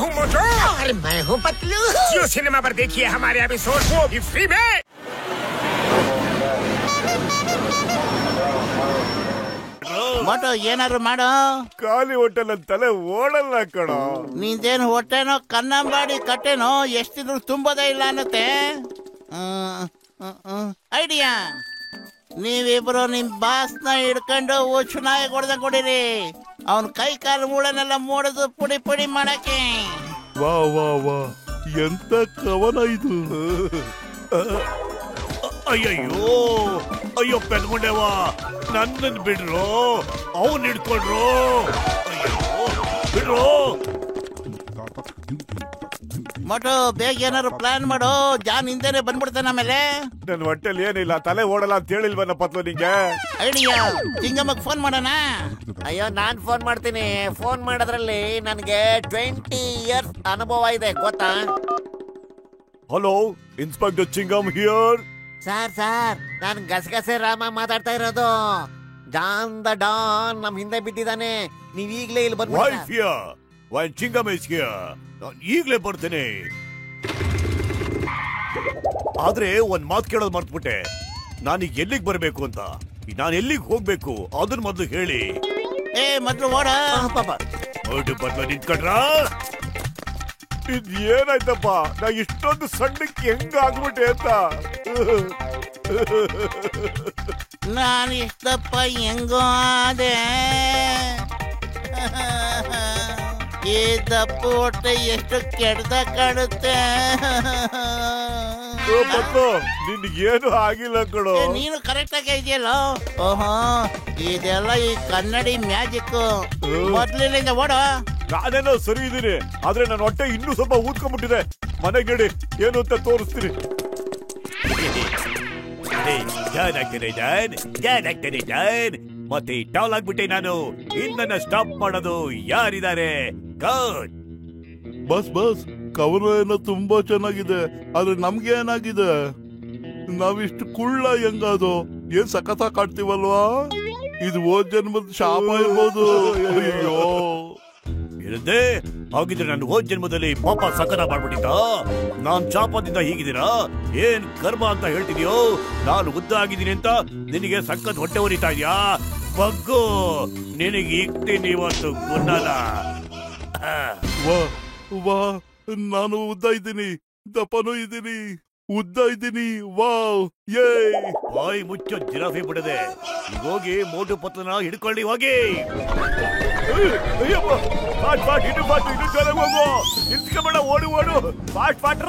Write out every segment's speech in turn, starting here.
हूँ मोटू और मैं हूँ पतलू। जियो सिनेमा पर देखिए हमारे एपिसोड, वो भी फ्री में। मोटो ಏನಾದ್ರು ಮಾಡೋ. ಖಾಲಿ ಹೋಟೆಲ್ ಅಂತಲೇ ಓಡಲ್ಲ ಕಣೋ. ನಿಂದೇನು ಹೊಟ್ಟೆನೋ ಕನ್ನಂಬಾಡಿ ಕಟ್ಟೆನೋ ಎಷ್ಟಿದ್ರು ತುಂಬೋದೇ ಇಲ್ಲ ಅನ್ನತ್ತೆ. ಐಡಿಯಾ, ನೀವಿಬ್ರು ನಿಮ್ ಬಾಸ್ನ ಹಿಡ್ಕೊಂಡು ಉಚ್ಚನಾಗಿ ಹೊಡೆದ ಕೊಡಿರಿ. ಅವನ್ ಕೈ ಕಾಲು ಮೂಳೆನೆಲ್ಲ ಮೂಡದು ಪುಡಿ ಪುಡಿ ಮಾಡಕ್ಕೆ. ವಾ ವಾ ವಾ, ಎಂತ ಕವನ ಇದು. ಅಯ್ಯಯ್ಯೋ, ಅಯ್ಯೋ ಪೆನ್ಕೊಂಡೇವಾ, ನನ್ನನ್ನು ಬಿಡ್ರು, ಅವನ್ ಹಿಡ್ಕೊಂಡ್ರು. ಅಯ್ಯೋ ಬಿಡ್ರು. ಮೊಟೋ ಬೇಗ ಏನಾದ್ರು ಪ್ಲಾನ್ ಮಾಡು, ಜಾನ್ ಹಿಂದೆನೆ ಬಂದ್ಬಿಡ್ತಾನೆ. ಆಮೇಲೆ ನನ್ನ ಹೊಟ್ಟೆಲಿ ಏನಿಲ್ಲ, ತಲೆ ಓಡಲ್ಲ ಅಂತ ಹೇಳಿಲ್ವನ ಪತ್ಲು ನಿಂಗೆ. ಐಡಿಯಾ, ಚಿಂಗಮ್ಮಗ್ ಫೋನ್ ಮಾಡೋಣ. ಅಯ್ಯೋ ನಾನ್ ಫೋನ್ ಮಾಡ್ತೀನಿ. ಫೋನ್ ಮಾಡೋದ್ರಲ್ಲಿ ನನಗೆ 20 years ಅನುಭವ ಇದೆ ಗೊತ್ತಾ. Hello, inspector ಚಿಂಗಮ್ here. ಸರ್ ನಾನು ಗಸಗಸೆ ರಾಮ ಮಾತಾಡ್ತಾ ಇರೋದು. ಜಾನ್ ದ ಡಾನ್ ನಮ್ ಹಿಂದೆ ಬಿದ್ದಿದ್ದಾನೆ. ನೀವ್ ಈಗ್ಲೇ ಇಲ್ಲಿ ವೈ ಬಂದ್ಬಿಡಿ. ಫಿಯರ್ ವೈ ಚಿಂಗಮ್ ಇಸ್ ಹಿಯರ್. ನಾನು ಈಗ್ಲೇ ಬರ್ತೇನೆ. ಆದ್ರೆ ಒಂದ್ ಮಾತು ಕೇಳೋದು ಮರ್ತ್ಬಿಟ್ಟೆ. ನಾನೀಗ ಎಲ್ಲಿಗೆ ಬರ್ಬೇಕು ಅಂತ, ನಾನು ಎಲ್ಲಿಗೆ ಹೋಗ್ಬೇಕು ಅದನ್ನ ಮೊದ್ಲು ಹೇಳಿ. ಮೊದ್ಲು ಓಡ ಪಾಪ ಓಟು ಬದ್ಲು ನಿಂತ್ಕೊಂಡ್ರ. ಇದ್ ಏನಾಯ್ತಪ್ಪ, ನಾ ಇಷ್ಟೊಂದು ಸಣ್ಣಕ್ಕೆ ಹೆಂಗ ಆಗ್ಬಿಟ್ಟೆ ಅಂತ. ನಾನು ಇಷ್ಟಪ್ಪ ಹೆಂಗೋ ಅದೇ. ಈ ದಪ್ಪ ಹೊಟ್ಟೆ ಎಷ್ಟು ಕೆಡ್ದ ಕಾಡುತ್ತೆ. ಬದ್ಲು ನಿನ್ಗೇನು ಆಗಿಲ್ಲ ಕಣೋ. ನೀನು ಕರೆಕ್ಟ್ ಆಗಿ ಇದೆಯಲ್ಲ. ಓಹೋ, ಇದೆಲ್ಲ ಈ ಕನ್ನಡಿ ಮ್ಯಾಜಿಕ್. ಮೊದ್ಲಿನಿಂದ ಓಡ. ನಾನೇನೋ ಸರಿ ಇದೀನಿ, ಆದ್ರೆ ನನ್ನ ಹೊಟ್ಟೆ ಇನ್ನೂ ಸ್ವಲ್ಪ ಊದ್ಕೊಂಡ್ಬಿಟ್ಟಿದೆ. ಮನೆಗೆ ನಡಿ, ಏನು ಅಂತ ತೋರಿಸ್ತೀನಿ. ಮತ್ತೆ ಟೌಲ್ ಆಗ್ಬಿಟ್ಟೆ ನಾನು. ಇನ್ನನ್ನ ಸ್ಟಾಪ್ ಮಾಡೋದು ಯಾರಿದ್ದಾರೆ? ಬಸ್ ಬಸ್, ಕವನ ಏನೋ ತುಂಬಾ ಚೆನ್ನಾಗಿದೆ, ಆದ್ರೆ ನಮ್ಗೆ ಏನಾಗಿದೆ? ನಾವಿಷ್ಟು ಕುಳ್ಳ ಹೆಂಗದು? ಏನ್ ಸಖತ ಕಾಡ್ತೀವಲ್ವಾ? ಇದು ಹೋದ ಜನ್ಮದ ಶಾಪ ಇರ್ಬೋದು. ಅಯ್ಯೋ ಇರದೆ ಹಾಗಿದ್ರೆ ನಾನು ಹೋದ ಜನ್ಮದಲ್ಲಿ ಪಾಪ ಸಕನ ಮಾಡ್ಬಿಟ್ಟಿದ್ದ. ನಾನ್ ಶಾಪದಿಂದ ಹೀಗಿದ್ದೀರಾ? ಏನ್ ಕರ್ಮ ಅಂತ ಹೇಳ್ತಿದ್ಯೋ? ನಾನು ಉದ್ದ ಆಗಿದ್ದೀನಿ ಅಂತ ನಿನಗೆ ಸಖತ್ ಹೊಟ್ಟೆ ಉರಿತಾ ಇದ್ಯಾ? ಬಗ್ಗು, ನಿನಗೆ ಇಕ್ತೀನಿ ಇವತ್ತು ಗುನ್ನಲ್ಲ. ವಾ ವಾ, ನಾನು ಉದ್ದ ಇದ್ದೀನಿ, ದಪ್ಪನೂ ಇದ್ದೀನಿ, ಉದ್ದ ಇದ್ದೀನಿ. ವಾವ್, ಯೇ. ಬಾಯಿ ಮುಚ್ಚೋ ಜಿರಾಫೆ ಬಿಡದೆ. ಈಗ ಹೋಗಿ ಮೋಟು ಪತ್ಲನ ಹಿಡ್ಕೊಳ್ಳಿ, ಹೋಗಿ. ಅಯ್ಯಪ್ಪ, ಫಾಸ್ಟ್ ಫಾಸ್ಟ್, ಇನ್ನು ಫಾಸ್ಟ್, ಇನ್ನು ಜೋರಾಗಿ ಹೋಗು. ನಿಲ್ಸ್ಕೊಂಬೇಡ, ಓಡು ಓಡು. ಫಾಸ್ಟ್ ಫಾಸ್ಟ್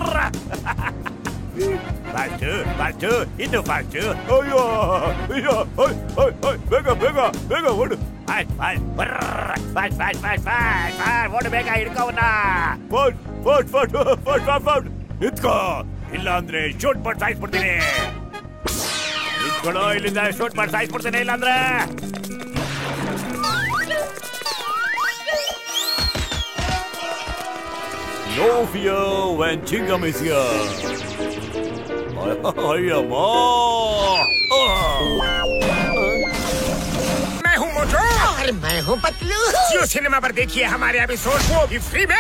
ಫಾಸ್ಟ್ ಫಾಸ್ಟ್, ಇನ್ನು ಫಾಸ್ಟ್. ಅಯ್ಯೋ ಅಯ್ಯೋ, ಬೇಗ ಬೇಗ ಬೇಗ ಓಡು. Fast fast fast fast fast fast ಓಡು, ಬೇಗ ಹಿಡ್ಕೋವನ್ನ. Fast fast fast fast fast fast ನಿಂತ್ಕೋ, ಇಲ್ಲ ಅಂದ್ರೆ ಶೂಟ್ ಮಾಡಿ ಸಾಯಿಸ್ಬಿಡ್ತೀನಿ. ನಿಂತ್ಕೊಳ್ಳೋ, ಇಲ್ಲಿಂದ ಶೂಟ್ ಮಾಡಿ ಸಾಯಿಸ್ಬಿಡ್ತೀನಿ ಇಲ್ಲ ಅಂದ್ರೆ. No fear when Chingam is here. मैं हूँ मोटू और मैं हूँ पतलू। जियो सिनेमा पर देखिए हमारे एपिसोड, वो भी फ्री में।